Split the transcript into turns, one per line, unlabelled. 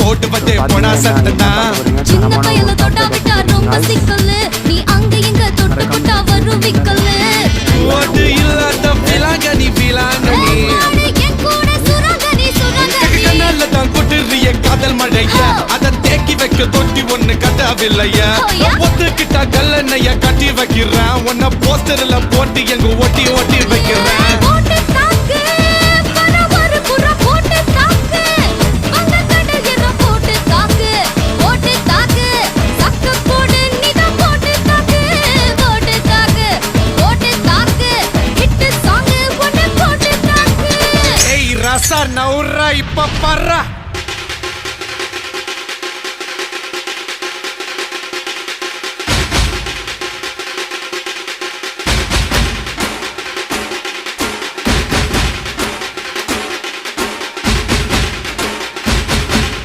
போடுவதே போனா சட்டனா
சின்ன பையல தொட்டா விட்டா ரொம்ப சிக்கல்லு நீ அங்க இங்க தொட்டு புட்டா வரும் விக்கல்லு
ஓட்டு இல்லாத பிலாங்க நீ பிலாங்க நீ
என் கூட சுரங்க நீ
கண்ணால தான் கொட்டுறிய காதல் மழைய அத தேக்கி வைக்க தொட்டி ஒண்ணு கட்டாவில்லையா ஒத்துக்கிட்டா கல்லணைய கட்டி வைக்கிறேன் உன்ன போஸ்டர்ல போட்டு எங்க ஒட்டி ஒட்டி வைக்கிறேன்